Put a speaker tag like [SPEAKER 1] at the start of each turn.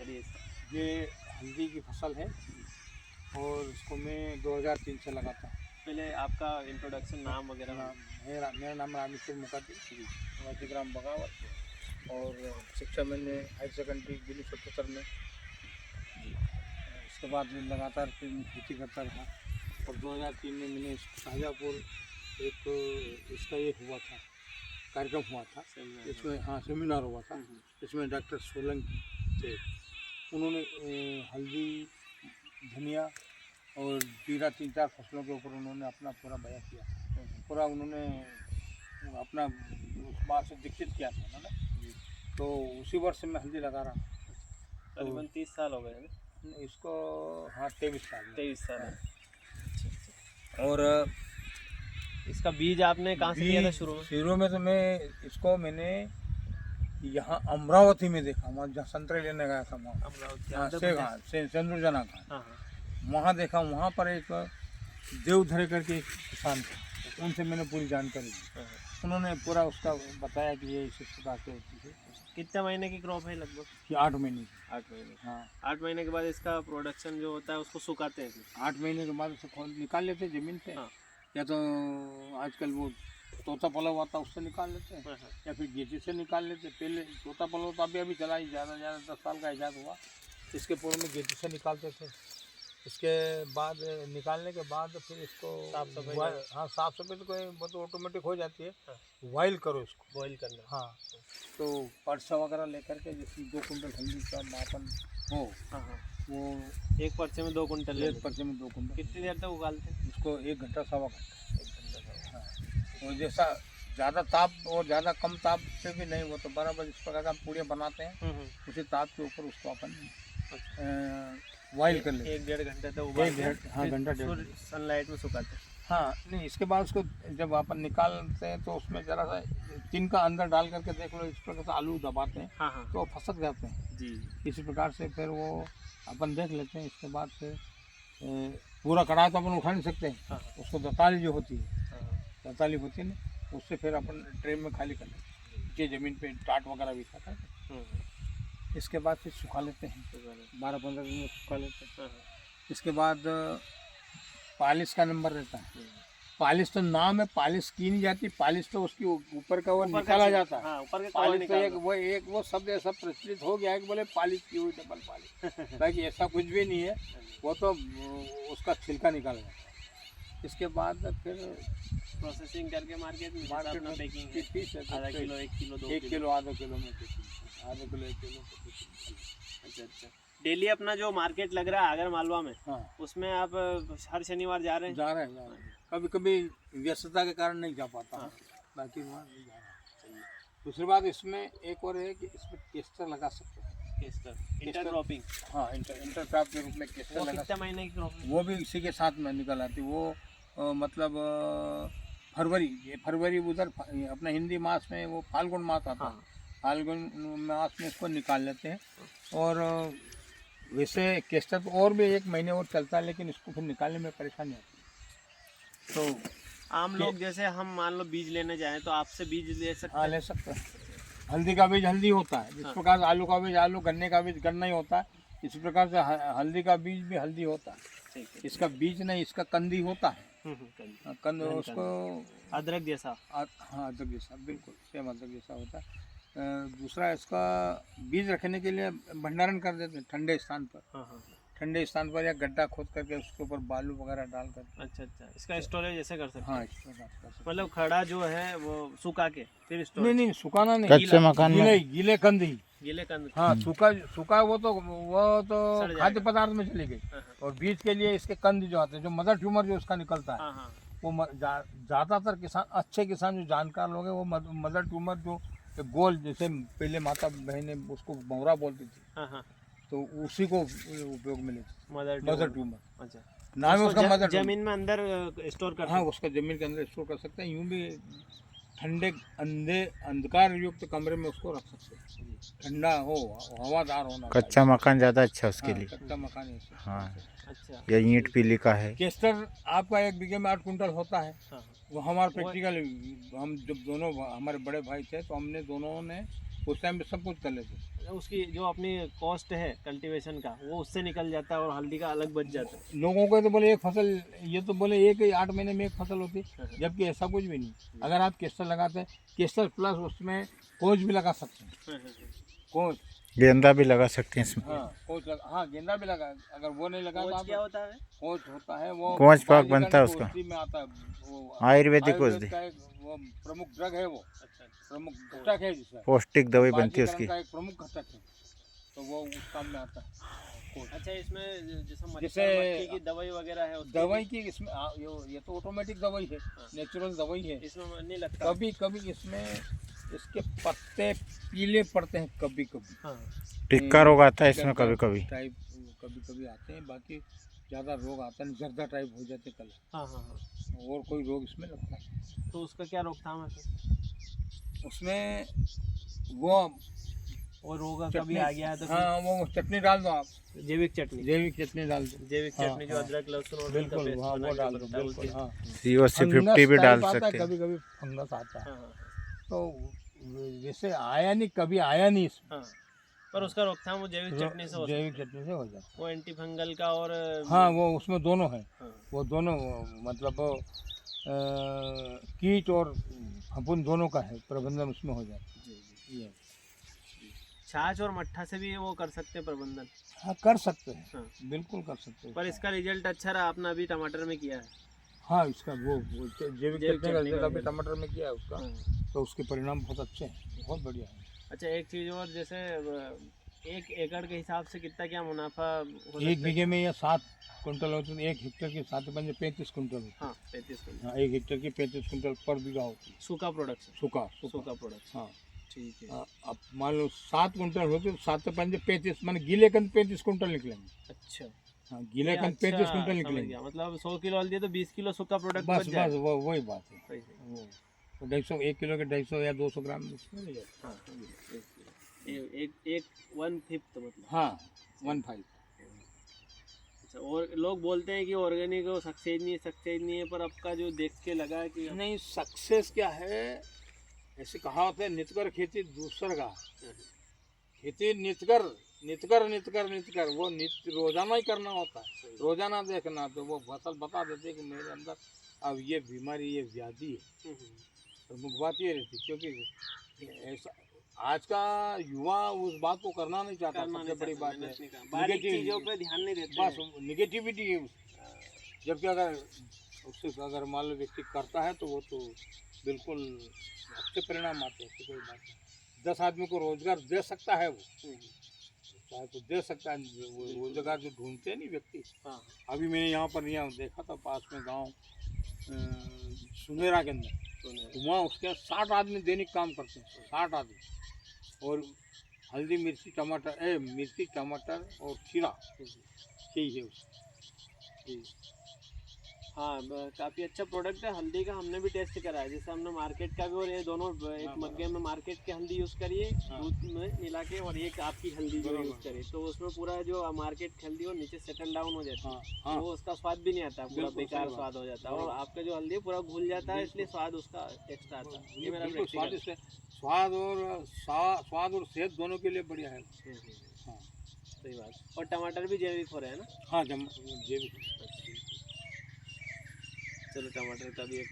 [SPEAKER 1] बताइए इसका।
[SPEAKER 2] ये हल्दी की फसल है और इसको मैं 2003 से लगाता हूँ।
[SPEAKER 1] पहले आपका इंट्रोडक्शन, नाम वगैरह।
[SPEAKER 2] मेरा नाम रामेश्वर मुखर्जी, निवासी ग्राम बगावत, और शिक्षा मैंने हायर सेकेंडरी दिल्ली 77 में। उसके बाद लगातार फिर मैं खेती करता रहा और 2003 में मैंने शाहजहाँपुर एक इसका ये हुआ था, कार्यक्रम हुआ था इसमें, हाँ सेमिनार हुआ था। इसमें डॉक्टर सोलंकी थे, उन्होंने हल्दी, धनिया और जीरा 3-4 फसलों के ऊपर उन्होंने अपना पूरा बयान किया, पूरा उन्होंने अपना उस बात से दीक्षित किया था उन्होंने। तो उसी वर्ष मैं हल्दी लगा रहा हूँ।
[SPEAKER 1] तकरीबन 30 साल हो गए हैं
[SPEAKER 2] इसको, हाँ 23 साल।
[SPEAKER 1] 23 साल है। और इसका बीज आपने कहाँ से लिया था
[SPEAKER 2] शुरू में? तो मैंने यहाँ अमरावती में देखा, वहाँ जहाँ संतरे लेने गया था वहाँ सेंदुरजना का, वहाँ देखा। वहाँ पर एक देवधरे करके एक किसान थे, उनसे मैंने पूरी जानकारी ली। उन्होंने पूरा उसका बताया कि ये इस प्रकार से होती है।
[SPEAKER 1] कितने महीने की क्रॉप है लगभग?
[SPEAKER 2] कि 8 महीने की।
[SPEAKER 1] 8 महीने।
[SPEAKER 2] हाँ,
[SPEAKER 1] 8 महीने के बाद इसका प्रोडक्शन जो होता है उसको सुखाते हैं।
[SPEAKER 2] 8 महीने के बाद उसे निकाल लेते हैं ज़मीन से।
[SPEAKER 1] हाँ।
[SPEAKER 2] या तो आजकल वो तोता पलाव आता है उससे निकाल लेते हैं, या फिर गेजी से निकाल लेते हैं। पहले तोता पलाव तो अभी चला ही, ज़्यादा 10 साल का ईजाद हुआ। इसके पूर्व में गेजी से निकालते थे। इसके बाद निकालने के बाद फिर इसको
[SPEAKER 1] साफ सफाई,
[SPEAKER 2] हाँ साफ सफाई तो कोई वो तो ऑटोमेटिक हो जाती है। बॉयल करो इसको,
[SPEAKER 1] बॉईल करना।
[SPEAKER 2] हाँ, तो पर्चा वगैरह लेकर के जिसमें 2 कुंटल हल्दी का मापन हो, वो
[SPEAKER 1] एक पर्चे में 2 कुंटल।
[SPEAKER 2] एक पर्चे में 2 कुंटल।
[SPEAKER 1] कितनी देर तक उगालते हैं
[SPEAKER 2] इसको 1 घंटा, सवा घंटा। हाँ, और जैसा ज़्यादा ताप और ज़्यादा कम ताप से भी नहीं, वो तो बराबर इस प्रकार का हम पूड़ियाँ बनाते हैं, उसी ताप के ऊपर उसको अपन बॉयल कर लेते हैं।
[SPEAKER 1] 1-1.5 घंटे तक उबालते,
[SPEAKER 2] हाँ घंटा 1.5
[SPEAKER 1] सनलाइट में सुखाते हैं।
[SPEAKER 2] हाँ, नहीं इसके बाद उसको जब अपन निकालते हैं तो उसमें ज़रा सा तिनका अंदर डाल करके देख लो, इस प्रकार से आलू दबाते हैं।
[SPEAKER 1] हाँ।
[SPEAKER 2] तो फसक जाते हैं
[SPEAKER 1] जी।
[SPEAKER 2] इसी प्रकार से फिर वो अपन देख लेते हैं। इसके बाद फिर पूरा कढ़ाई तो अपन उठा नहीं सकते।
[SPEAKER 1] हाँ।
[SPEAKER 2] उसको दताली जो होती है, दताली होती है ना, उससे फिर अपन ट्रे में खाली कर लेते हैं, ये ज़मीन पे टाट वगैरह बिछा कर। इसके बाद फिर सुखा लेते हैं, 12-15 दिन में सुखा लेते हैं। इसके बाद पालिश का नंबर रहता है। पालिश तो नाम है, पालिश की नहीं जाती, पालिश तो उसकी ऊपर का वो निकाला जाता है। पालिश तो एक वो शब्द ऐसा प्रचलित हो गया है कि बोले पालिश की हुई, डबल पालिश। बाकी ऐसा कुछ भी नहीं है, वो तो उसका छिलका निकाला जाता है। इसके बाद फिर
[SPEAKER 1] प्रोसेसिंग करके मार्केट में पैकिंग की फीस है, आधा किलो, 1 किलो, 2
[SPEAKER 2] किलो, आधा किलो में, आधा किलो, 1 किलो।
[SPEAKER 1] अच्छा। डेली अपना जो मार्केट लग रहा है आगर मालवा में,
[SPEAKER 2] हाँ,
[SPEAKER 1] उसमें आप हर शनिवार जा रहे हैं?
[SPEAKER 2] जा रहे हैं। कभी कभी व्यस्तता के कारण नहीं जा पाता। हाँ। बाकी वहाँ नहीं जा रहा। दूसरी बात इसमें एक और है कि इसमें केस्टर लगा सकते हैं।
[SPEAKER 1] Castor intercropping.
[SPEAKER 2] हाँ, इंटरक्रॉप के रूप में केस्टर लगा।
[SPEAKER 1] कितने महीने की क्रॉप?
[SPEAKER 2] वो भी इसी के साथ में निकल आती वो, मतलब फरवरी उधर अपना हिंदी मास में वो फाल्गुन मास आता है। फाल्गुन मास में इसको निकाल लेते हैं। और वैसे केस्टर तो और भी 1 महीने और चलता है, लेकिन इसको फिर निकालने में परेशानी आती है। तो
[SPEAKER 1] आम लोग जैसे हम मान लो बीज लेने जाएं तो आपसे बीज ले सकते हैं?
[SPEAKER 2] हाँ, ले सकते हैं। हल्दी का बीज हल्दी होता है, जिस प्रकार से आलू का बीज आलू, गन्ने का बीज गन्ना ही होता है, इसी प्रकार से हल्दी का बीज भी हल्दी होता है। इसका बीज नहीं, इसका कंदी होता है। कंद उसको
[SPEAKER 1] अदरक जैसा।
[SPEAKER 2] हाँ, अदरक जैसा, बिल्कुल सेम अदरक जैसा होता है। दूसरा इसका बीज रखने के लिए भंडारण कर देते हैं ठंडे स्थान पर। ठंडे स्थान पर या गड्ढा खोद करके उसके ऊपर बालू वगैरह डाल कर।
[SPEAKER 1] अच्छा। इसका स्टोरेज ऐसे कर सकते हैं?
[SPEAKER 2] हाँ, स्टोरेज
[SPEAKER 1] मतलब खड़ा जो है वो सुखा के फिर
[SPEAKER 2] स्टोरेज? नहीं, सुखाना नहीं,
[SPEAKER 3] कच्चे मकान में
[SPEAKER 2] गीले कंद ही।
[SPEAKER 1] गीले कंद।
[SPEAKER 2] हाँ, सूखा वो तो खाद्य पदार्थ में चली गई। और बीज के लिए इसके कंद जो आते हैं, जो मदर ट्यूमर जो उसका निकलता है, वो ज़्यादातर किसान, अच्छे किसान जो जानकार लोग हैं, वो मदर ट्यूमर जो गोल, जैसे पहले माता बहने उसको मोहरा बोलती थी, तो उसी को उपयोग में लेते, मदर ट्यूमर।
[SPEAKER 1] अच्छा,
[SPEAKER 2] नाम है उसका मदर।
[SPEAKER 1] जमीन में अंदर स्टोर कर?
[SPEAKER 2] हाँ, उसका जमीन के अंदर स्टोर कर सकते हैं। यूँ भी ठंडे अंधकार युक्त कमरे में उसको रख सकते हैं, ठंडा हो, हवादार होना।
[SPEAKER 3] कच्चा मकान ज़्यादा अच्छा उसके लिए।
[SPEAKER 2] कच्चा मकान है।
[SPEAKER 3] हाँ।
[SPEAKER 1] अच्छा।
[SPEAKER 3] या ईंट पीली का है।
[SPEAKER 2] केस्टर आपका 1 बीघे में 8 कुंटल होता है। वो हमारा प्रैक्टिकल, हम जब दोनों हमारे बड़े भाई थे तो हमने दोनों ने उस टाइम में सब कुछ कर लेते हैं।
[SPEAKER 1] उसकी जो अपनी कॉस्ट है कल्टीवेशन का वो उससे निकल जाता है और हल्दी का अलग बच जाता है।
[SPEAKER 2] लोगों को तो बोले एक फसल, ये तो बोले एक ही 8 महीने में एक फसल होती है, जबकि ऐसा कुछ भी नहीं। अगर आप केसर लगाते हैं, केसर प्लस उसमें कोच भी लगा सकते हैं। कोच,
[SPEAKER 3] गेंदा भी लगा सकते हैं इसमें।
[SPEAKER 2] हाँ कोच लगा, हाँ गेंदा भी लगा। अगर वो नहीं लगा तो
[SPEAKER 1] कोच
[SPEAKER 2] आप,
[SPEAKER 1] क्या होता है?
[SPEAKER 2] कोच होता है वो
[SPEAKER 3] कोच पाक
[SPEAKER 2] बालीकरण
[SPEAKER 3] बनता है
[SPEAKER 2] की
[SPEAKER 3] उसका।
[SPEAKER 2] औषधि में आता है वो,
[SPEAKER 3] आयुर्वेदिक
[SPEAKER 2] आयुर्वेद
[SPEAKER 3] औषधि,
[SPEAKER 2] का एक वो प्रमुख ड्रग है वो,
[SPEAKER 1] अच्छा अच्छा।
[SPEAKER 2] प्रमुख घटक है जिसका
[SPEAKER 3] पौष्टिक दवाई बनती है
[SPEAKER 2] बालीकरण
[SPEAKER 3] उसकी।
[SPEAKER 2] का एक प्रमुख घटक है, तो वो उस काम में आता है कोच।
[SPEAKER 1] अच्छा, इसमें जैसे मच्छर
[SPEAKER 2] जैसे
[SPEAKER 1] मक्खी की दवाई वगैरह है उसकी
[SPEAKER 2] दवाई की इसमें ये तो ऑटोमेटिक दवाई है, नेचुरल दवाई है।
[SPEAKER 1] इसमें नहीं लगता?
[SPEAKER 2] कभी कभी इसमें इसके पत्ते पीले पड़ते हैं कभी कभी,
[SPEAKER 1] हाँ
[SPEAKER 3] टिक्का रोग आता है इसमें कभी कभी।
[SPEAKER 2] टाइप कभी कभी आते हैं, बाकी ज़्यादा रोग आता नहीं, जर्दा टाइप हो जाते कलर,
[SPEAKER 1] हाँ हाँ हाँ।
[SPEAKER 2] और कोई रोग इसमें लगता है।
[SPEAKER 1] तो उसका क्या रोकथाम है फिर?
[SPEAKER 2] उसमें वो
[SPEAKER 1] और रोग कभी
[SPEAKER 2] चटनी,
[SPEAKER 1] आ गया है तो फिर
[SPEAKER 2] हाँ वो चटनी डाल दो आप,
[SPEAKER 1] जैविक चटनी,
[SPEAKER 2] जैविक चटनी डाल दो,
[SPEAKER 1] जैविक
[SPEAKER 2] हाँ,
[SPEAKER 1] चटनी जो
[SPEAKER 2] हाँ।
[SPEAKER 1] अदरक लहसुन और
[SPEAKER 2] बिल्कुल,
[SPEAKER 1] पेस्ट
[SPEAKER 2] हाँ
[SPEAKER 1] बना
[SPEAKER 2] वो
[SPEAKER 1] के
[SPEAKER 2] डाल दो,
[SPEAKER 1] बनता है
[SPEAKER 2] बिल्कुल
[SPEAKER 1] उसकी।
[SPEAKER 2] हाँ।
[SPEAKER 3] COC50 भी डाल सकते हैं।
[SPEAKER 2] कभी कभी फंगस आता है,
[SPEAKER 1] हाँ हाँ
[SPEAKER 2] तो जैसे आया नहीं, कभी आया नहीं इसमें,
[SPEAKER 1] हाँ। पर उसका रोकथाम वो जैविक चटनी से हो सकता
[SPEAKER 2] जैविक चटनी से हो जाता है।
[SPEAKER 1] है। वो एंटी फंगल का और
[SPEAKER 2] हाँ वो उसमें दोनों है,
[SPEAKER 1] हाँ।
[SPEAKER 2] वो दोनों मतलब कीट और फफूंद दोनों का है प्रबंधन उसमें हो जाता है।
[SPEAKER 1] जी जी।
[SPEAKER 2] ये
[SPEAKER 1] छाछ और मट्ठा से भी वो कर सकते हैं प्रबंधन।
[SPEAKER 2] हाँ कर सकते हैं,
[SPEAKER 1] हाँ।
[SPEAKER 2] बिल्कुल कर सकते हैं।
[SPEAKER 1] पर इसका रिजल्ट अच्छा रहा, आपने अभी टमाटर में किया है।
[SPEAKER 2] हाँ इसका वो जैविक
[SPEAKER 1] जैविक
[SPEAKER 2] चटनी का
[SPEAKER 1] चटनी
[SPEAKER 2] रिजल्ट
[SPEAKER 1] का
[SPEAKER 2] अभी
[SPEAKER 1] result।
[SPEAKER 2] टमाटर में किया है उसका,
[SPEAKER 1] हाँ।
[SPEAKER 2] तो उसके परिणाम बहुत अच्छे हैं, बहुत बढ़िया है।
[SPEAKER 1] अच्छा, एक चीज़ और, जैसे 1 एकड़ के हिसाब से कितना क्या मुनाफा हो
[SPEAKER 2] एक
[SPEAKER 1] सकता
[SPEAKER 2] बीघे में ये 7 कुंटल होते हैं, 1 हेक्टेयर की 7 पंजे 35 कुंटल होती
[SPEAKER 1] है? हाँ 35
[SPEAKER 2] है।
[SPEAKER 1] कुंटल
[SPEAKER 2] हाँ 1 हेक्टेयर की 35 कुंटल पर बीघा होती है,
[SPEAKER 1] सूखा प्रोडक्शन।
[SPEAKER 2] सूखा
[SPEAKER 1] सूखा प्रोडक्शन,
[SPEAKER 2] हाँ।
[SPEAKER 1] ठीक है।
[SPEAKER 2] अब मान लो 7 कुंटल होते तो 7 पंजे 35, माने गीले कंद 35 कुंटल निकलेंगे।
[SPEAKER 1] अच्छा,
[SPEAKER 2] हाँ गीले
[SPEAKER 1] ये
[SPEAKER 2] कंद
[SPEAKER 1] अच्छा
[SPEAKER 2] 35 कुंटल
[SPEAKER 1] समझ
[SPEAKER 2] निकलेंगे।
[SPEAKER 1] गया। मतलब 100 किलो हल्दी है तो 20 किलो सूखा प्रोडक्ट
[SPEAKER 2] बस
[SPEAKER 1] बच जाए।
[SPEAKER 2] बस वो वही बात है।
[SPEAKER 1] सही सही।
[SPEAKER 2] वो तो 150, 1 किलो के 150 या 200 ग्राम उसमें ले जाते हैं।
[SPEAKER 1] हाँ, एक 1/5 मतलब।
[SPEAKER 2] हाँ 1/5।
[SPEAKER 1] अच्छा, और लोग बोलते हैं कि ऑर्गेनिक सक्सेस नहीं है, पर आपका जो देख के लगा है कि
[SPEAKER 2] नहीं सक्सेस क्या है, ऐसे कहावत है, नितकर खेती दूसर का, खेती नितकर नितकर नितकर नितकर, वो रोजाना ही करना होता है, रोजाना देखना, तो वो फसल बता देते कि मेरे अंदर अब ये बीमारी, ये व्याधि है। प्रमुख बात ये रहती, क्योंकि ऐसा आज का युवा उस बात को करना नहीं चाहता, सबसे बड़ी बात है
[SPEAKER 1] बारीक चीजों पे ध्यान नहीं देते।
[SPEAKER 2] बस निगेटिविटी है उसकी। जबकि अगर उससे अगर मान लो व्यक्ति करता है तो वो तो बिल्कुल अच्छे परिणाम आते हैं, कोई बात नहीं। 10 आदमी को रोजगार दे सकता है वो, चाहे तो दे सकता है, वो रोजगार जो ढूंढते हैं नहीं व्यक्ति।
[SPEAKER 1] हाँ।
[SPEAKER 2] अभी मैंने यहाँ पर यहाँ देखा था पास में गांव सुनेरा के अंदर, तो वहाँ उसके 60 आदमी दैनिक काम करते हैं, 60 आदमी, और हल्दी मिर्ची टमाटर मिर्ची टमाटर और खीरा यही है उसकी।
[SPEAKER 1] हाँ, काफ़ी अच्छा प्रोडक्ट है हल्दी का। हमने भी टेस्ट करा है, जैसे हमने मार्केट का भी, और ये दोनों एक मग्गे में मार्केट की हल्दी यूज़ करिए दूध में मिला के, और एक आपकी हल्दी जो यूज़ करिए, तो उसमें पूरा जो मार्केट की हल्दी वो नीचे सेटल डाउन हो जाती है। तो वो उसका स्वाद भी नहीं आता, पूरा बेकार स्वाद हो जाता है, और आपका जो हल्दी पूरा घुल जाता है, इसलिए स्वाद उसका एक्स्ट्रा आता है। ये मेरा
[SPEAKER 2] बिल्कुल
[SPEAKER 1] प्रैक्टिकल।
[SPEAKER 2] स्वादिष्ट है, स्वाद और सेहत दोनों के लिए बढ़िया है। हाँ
[SPEAKER 1] सही बात। और टमाटर भी जैविक हो रहे हैं ना?
[SPEAKER 2] हाँ जैविक।
[SPEAKER 1] चलो, टमाटर का भी एक